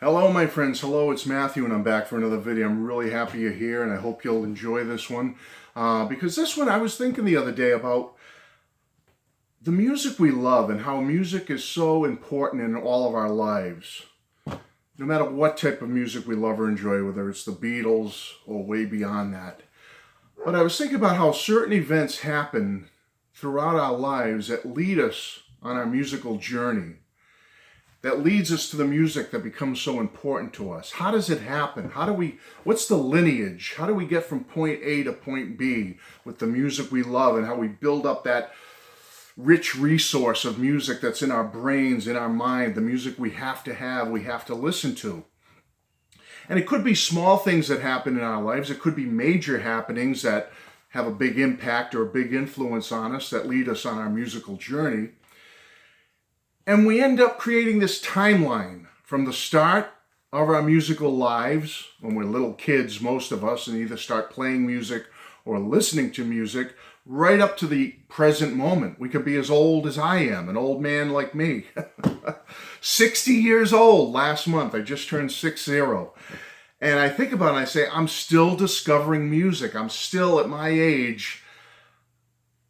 Hello my friends, hello, it's Matthew and I'm back for another video. I'm really happy you're here and I hope you'll enjoy this one. Because this one I was thinking the other day about the music we love and how music is so important in all of our lives. No matter what type of music we love or enjoy, whether it's the Beatles or way beyond that. But I was thinking about how certain events happen throughout our lives that lead us on our musical journey. That leads us to the music that becomes so important to us. How does it happen? What's the lineage? How do we get from point A to point B with the music we love and how we build up that rich resource of music that's in our brains, in our mind, the music we have to listen to. And it could be small things that happen in our lives. It could be major happenings that have a big impact or a big influence on us that lead us on our musical journey. And we end up creating this timeline from the start of our musical lives, when we're little kids, most of us, and either start playing music or listening to music, right up to the present moment. We could be as old as I am, an old man like me. 60 years old last month. I just turned 60. And I think about it and I say, I'm still discovering music. I'm still at my age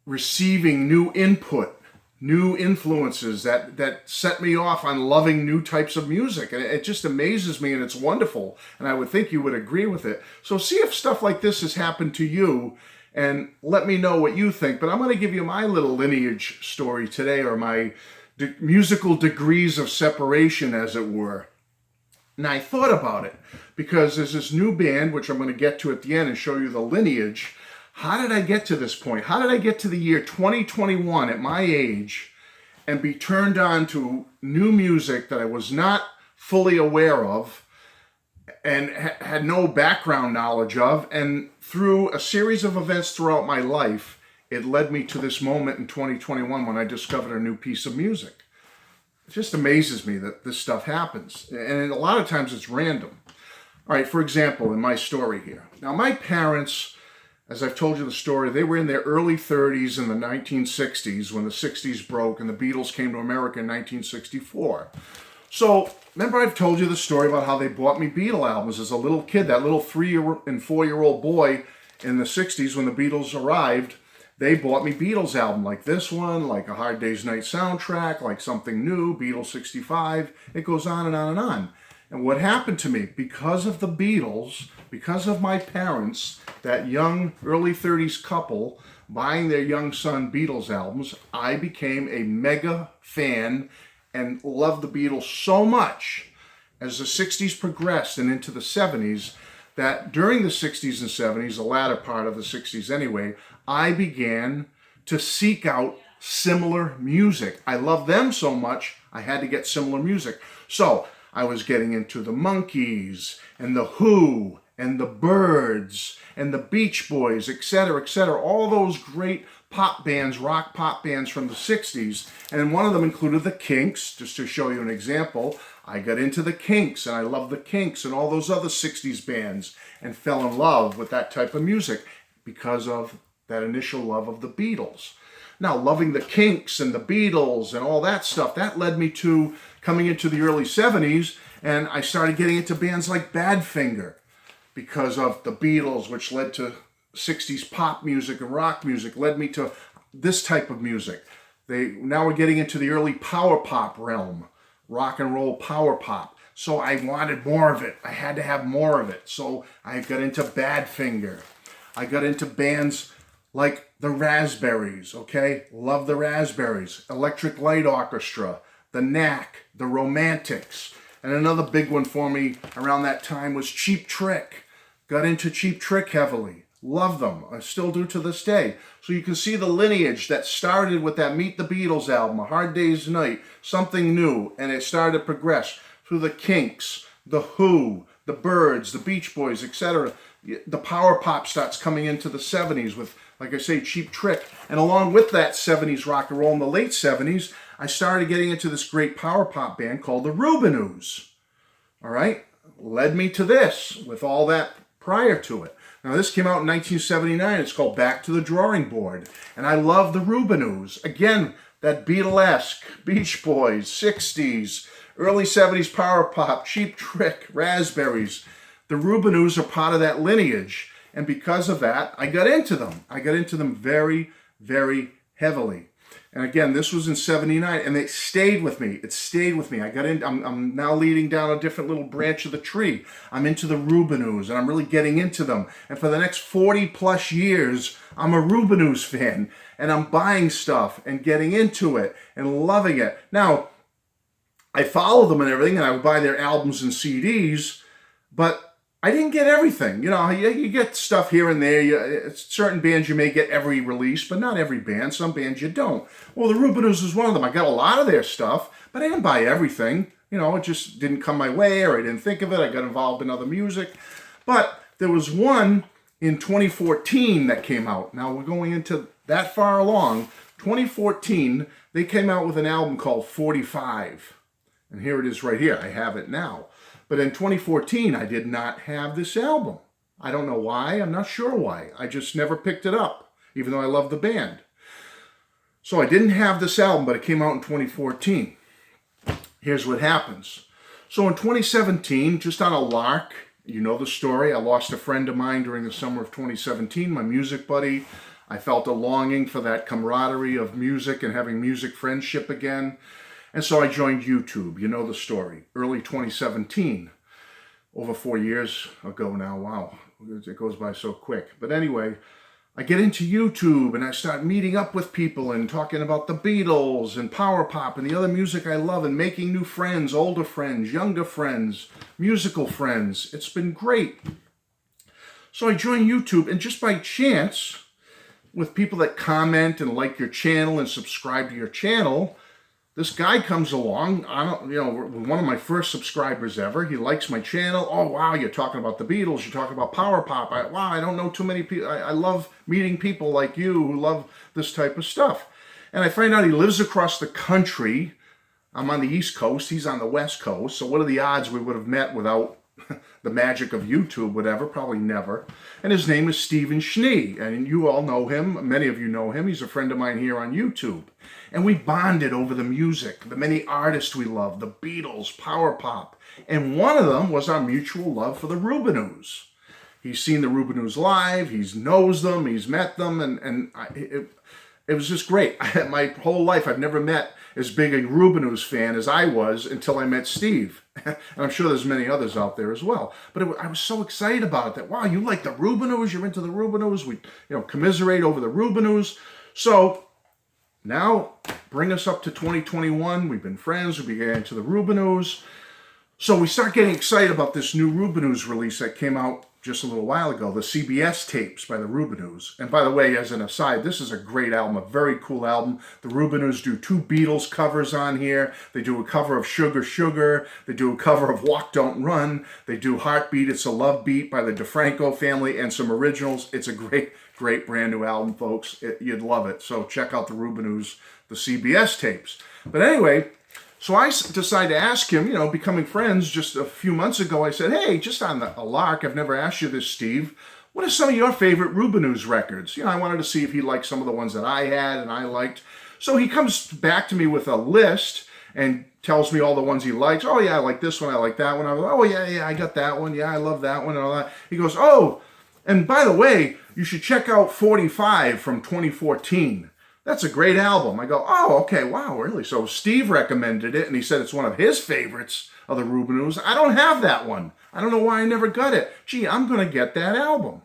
receiving new input, new influences that set me off on loving new types of music. And it just amazes me and it's wonderful. And I would think you would agree with it. So see if stuff like this has happened to you and let me know what you think. But I'm going to give you my little lineage story today, or my musical degrees of separation, as it were. And I thought about it because there's this new band, which I'm going to get to at the end and show you the lineage. How did I get to this point? How did I get to the year 2021 at my age and be turned on to new music that I was not fully aware of and had no background knowledge of? And through a series of events throughout my life, it led me to this moment in 2021 when I discovered a new piece of music. It just amazes me that this stuff happens. And a lot of times it's random. All right, for example, in my story here. Now, my parents, as I've told you the story, they were in their early 30s in the 1960s when the 60s broke and the Beatles came to America in 1964. So, remember I've told you the story about how they bought me Beatle albums as a little kid, that little 3- and 4-year-old boy in the 60s when the Beatles arrived. They bought me Beatles album like this one, like A Hard Day's Night soundtrack, like Something New, Beatles 65. It goes on and on and on. And what happened to me, because of the Beatles, because of my parents, that young early 30s couple buying their young son Beatles albums, I became a mega fan and loved the Beatles so much as the 60s progressed and into the 70s that during the 60s and 70s, the latter part of the 60s anyway, I began to seek out similar music. I loved them so much, I had to get similar music. So I was getting into the Monkees and the Who and the Byrds and the Beach Boys, etc., etc., all those great pop bands, rock pop bands from the 60s. And one of them included the Kinks, just to show you an example. I got into the Kinks and I loved the Kinks and all those other 60s bands and fell in love with that type of music because of that initial love of the Beatles. Now, loving the Kinks and the Beatles and all that stuff, that led me to coming into the early 70s, and I started getting into bands like Badfinger because of the Beatles, which led to 60s pop music and rock music, led me to this type of music. Now we're getting into the early power pop realm, rock and roll power pop. So I wanted more of it. I had to have more of it. So I got into Badfinger. I got into bands like the Raspberries, okay? Love the Raspberries. Electric Light Orchestra, the Knack, the Romantics. And another big one for me around that time was Cheap Trick. Got into Cheap Trick heavily. Love them. I still do to this day. So you can see the lineage that started with that Meet the Beatles album, A Hard Day's Night, Something New, and it started to progress through the Kinks, the Who, the Byrds, the Beach Boys, etc. The power pop starts coming into the 70s with, like I say, Cheap Trick. And along with that 70s rock and roll in the late 70s, I started getting into this great power pop band called the Rubinoos. All right? Led me to this with all that prior to it. Now, this came out in 1979. It's called Back to the Drawing Board. And I love the Rubinoos. Again, that Beatlesque, Beach Boys, 60s, early 70s power pop, Cheap Trick, Raspberries. The Rubinoos are part of that lineage. And because of that, I got into them. I got into them very, very heavily. And again, this was in 79, and it stayed with me. It stayed with me. I got in. I'm now leading down a different little branch of the tree. I'm into the Rubinoos, and I'm really getting into them. And for the next 40 plus years, I'm a Rubinoos fan, and I'm buying stuff and getting into it and loving it. Now, I follow them and everything, and I would buy their albums and CDs, but I didn't get everything. You know, you get stuff here and there. Certain bands you may get every release, but not every band. Some bands you don't. Well, the Rubinoos was one of them. I got a lot of their stuff, but I didn't buy everything. You know, it just didn't come my way, or I didn't think of it. I got involved in other music. But there was one in 2014 that came out. Now, we're going into that far along. 2014, they came out with an album called 45. And here it is right here. I have it now. But in 2014, I did not have this album. I don't know why. I'm not sure why. I just never picked it up, even though I love the band. So I didn't have this album, but it came out in 2014. Here's what happens. So in 2017, just on a lark, you know the story, I lost a friend of mine during the summer of 2017, my music buddy. I felt a longing for that camaraderie of music and having music friendship again. And so I joined YouTube. You know the story. Early 2017. Over 4 years ago now. Wow. It goes by so quick. But anyway, I get into YouTube and I start meeting up with people and talking about the Beatles and power pop and the other music I love and making new friends, older friends, younger friends, musical friends. It's been great. So I joined YouTube, and just by chance, with people that comment and like your channel and subscribe to your channel, this guy comes along, one of my first subscribers ever. He likes my channel. Oh, wow, you're talking about the Beatles. You're talking about power pop. I don't know too many people. I love meeting people like you who love this type of stuff. And I find out he lives across the country. I'm on the East Coast. He's on the West Coast. So what are the odds we would have met without the magic of YouTube, whatever? Probably never. And his name is Stephen Schnee. And you all know him. Many of you know him. He's a friend of mine here on YouTube. And we bonded over the music, the many artists we love, the Beatles, power pop. And one of them was our mutual love for the Rubinoos. He's seen the Rubinoos live, he knows them, he's met them, and it was just great. My whole life, I've never met as big a Rubinoos fan as I was until I met Steve. And I'm sure there's many others out there as well. But I was so excited about it that, wow, you like the Rubinoos, you're into the Rubinoos, we commiserate over the Rubinoos. So now, bring us up to 2021. We've been friends. We began into the Rubinoos. So we start getting excited about this new Rubinoos release that came out just a little while ago, the CBS tapes by the Rubinoos. And by the way, as an aside, this is a great album, a very cool album. The Rubinoos do 2 Beatles covers on here. They do a cover of Sugar Sugar. They do a cover of Walk Don't Run. They do Heartbeat, It's a Love Beat by the DeFranco family, and some originals. It's a great brand new album, folks. You'd love it. So check out the Rubinoos, the CBS tapes. But anyway, so I decided to ask him, becoming friends just a few months ago, I said, hey, just on a lark, I've never asked you this, Steve. What are some of your favorite Rubinoos records? I wanted to see if he liked some of the ones that I had and I liked. So he comes back to me with a list and tells me all the ones he likes. Oh, yeah, I like this one. I like that one. I go, oh, yeah, I got that one. Yeah, I love that one and all that. He goes, oh, and by the way, you should check out 45 from 2014. That's a great album. I go, oh, okay, wow, really? So Steve recommended it, and he said it's one of his favorites of the Rubinoos. I don't have that one. I don't know why I never got it. Gee, I'm going to get that album.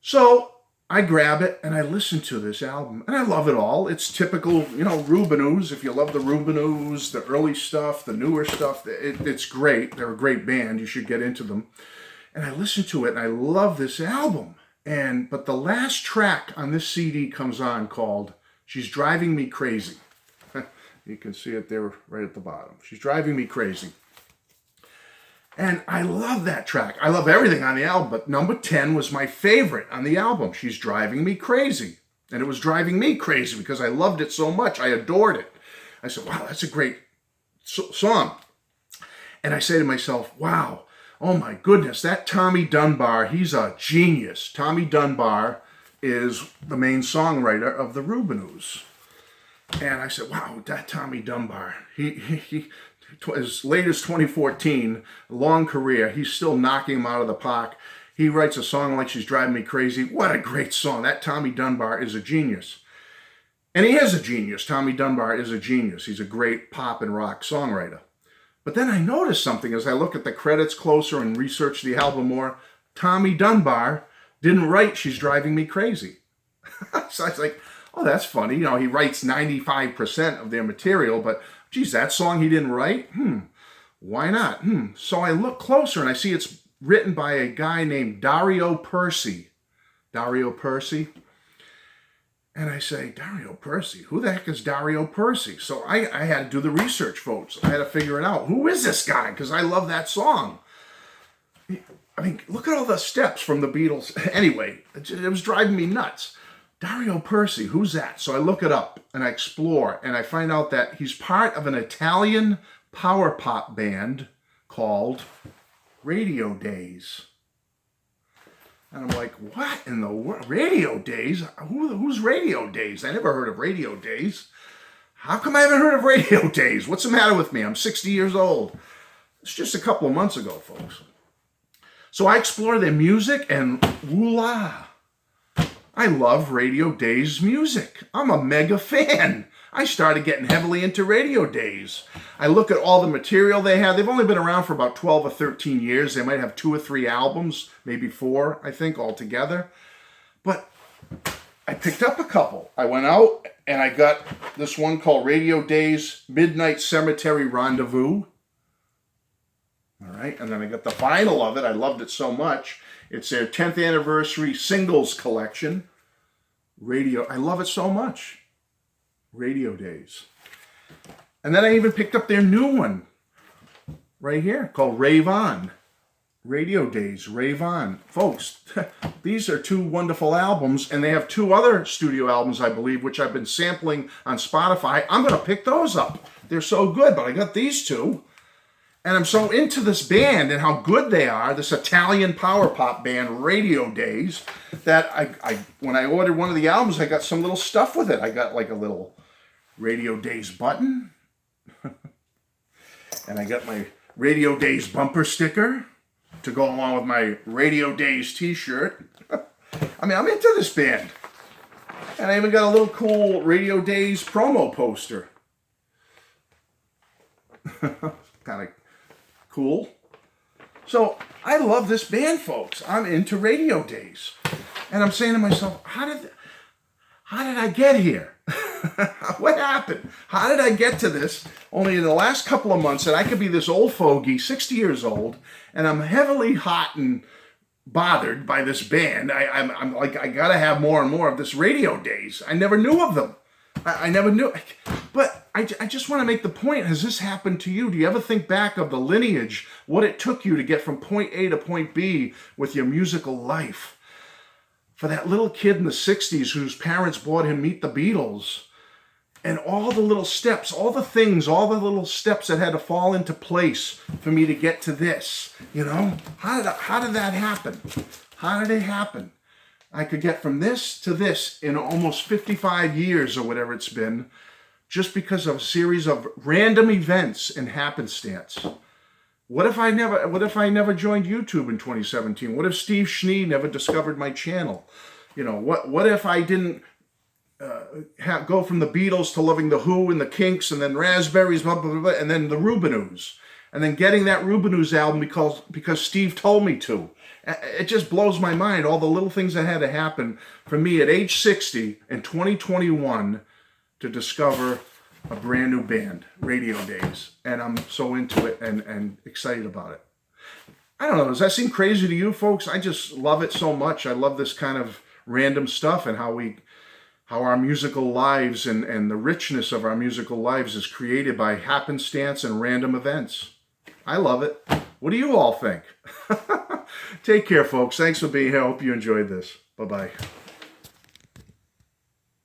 So I grab it, and I listen to this album, and I love it all. It's typical, Rubinoos. If you love the Rubinoos, the early stuff, the newer stuff, it's great. They're a great band. You should get into them. And I listen to it, and I love this album. But the last track on this CD comes on called She's Driving Me Crazy. You can see it there right at the bottom. She's Driving Me Crazy. And I love that track. I love everything on the album, but number 10 was my favorite on the album. She's Driving Me Crazy. And it was driving me crazy because I loved it so much. I adored it. I said, wow, that's a great song. And I say to myself, wow, oh my goodness, that Tommy Dunbar, he's a genius. Tommy Dunbar is the main songwriter of the Rubinoos. And I said, wow, that Tommy Dunbar, as late as 2014, long career, he's still knocking them out of the park. He writes a song like She's Driving Me Crazy. What a great song. That Tommy Dunbar is a genius. And he is a genius. Tommy Dunbar is a genius. He's a great pop and rock songwriter. But then I noticed something as I look at the credits closer and research the album more. Tommy Dunbar didn't write She's Driving Me Crazy. So I was like, oh, that's funny. You know, he writes 95% of their material, but geez, that song he didn't write? Why not? So I look closer and I see it's written by a guy named Dario Percy. Dario Percy. And I say, Dario Percy? Who the heck is Dario Percy? So I had to do the research, folks. I had to figure it out. Who is this guy? Because I love that song. I mean, look at all the steps from the Beatles. Anyway, it was driving me nuts. Dario Percy, who's that? So I look it up and I explore and I find out that he's part of an Italian power pop band called Radio Days. And I'm like, what in the world? Radio Days? Who's Radio Days? I never heard of Radio Days. How come I haven't heard of Radio Days? What's the matter with me? I'm 60 years old. It's just a couple of months ago, folks. So I explore their music and voila. I love Radio Days music. I'm a mega fan. I started getting heavily into Radio Days. I look at all the material they have. They've only been around for about 12 or 13 years. They might have 2 or 3 albums, maybe 4, I think, altogether. But I picked up a couple. I went out and I got this one called Radio Days Midnight Cemetery Rendezvous. All right, and then I got the vinyl of it. I loved it so much. It's their 10th anniversary singles collection. I love it so much. Radio Days. And then I even picked up their new one right here called Rave On. Radio Days, Rave On. Folks, these are 2 wonderful albums, and they have 2 other studio albums, I believe, which I've been sampling on Spotify. I'm going to pick those up. They're so good, but I got these 2. And I'm so into this band and how good they are, this Italian power pop band, Radio Days, that I when I ordered one of the albums, I got some little stuff with it. I got like a little Radio Days button. And I got my Radio Days bumper sticker to go along with my Radio Days t-shirt. I mean, I'm into this band. And I even got a little cool Radio Days promo poster. Kind of cool. So I love this band, folks. I'm into Radio Days. And I'm saying to myself, how did I get here? What happened? How did I get to this? Only in the last couple of months, and I could be this old fogey, 60 years old, and I'm heavily hot and bothered by this band. I'm like, I gotta have more and more of this Radio Days. I never knew of them. I never knew. But I just want to make the point, has this happened to you? Do you ever think back of the lineage, what it took you to get from point A to point B with your musical life? For that little kid in the 60s whose parents bought him Meet the Beatles, and all the little steps, all the things, all the little steps that had to fall into place for me to get to this, you know? How did that happen? How did it happen? I could get from this to this in almost 55 years or whatever it's been, just because of a series of random events and happenstance. What if I never joined YouTube in 2017? What if Steve Schnee never discovered my channel? You know, what if I didn't go from the Beatles to loving the Who and the Kinks and then Raspberries, blah, blah, blah, blah, and then the Rubinoos, and then getting that Rubinoos album because Steve told me to. It just blows my mind, all the little things that had to happen for me at age 60 in 2021 to discover a brand new band, Radio Days. And I'm so into it and excited about it. I don't know, does that seem crazy to you folks? I just love it so much. I love this kind of random stuff and how our musical lives and the richness of our musical lives is created by happenstance and random events. I love it. What do you all think? Take care, folks. Thanks for being here. I hope you enjoyed this. Bye-bye.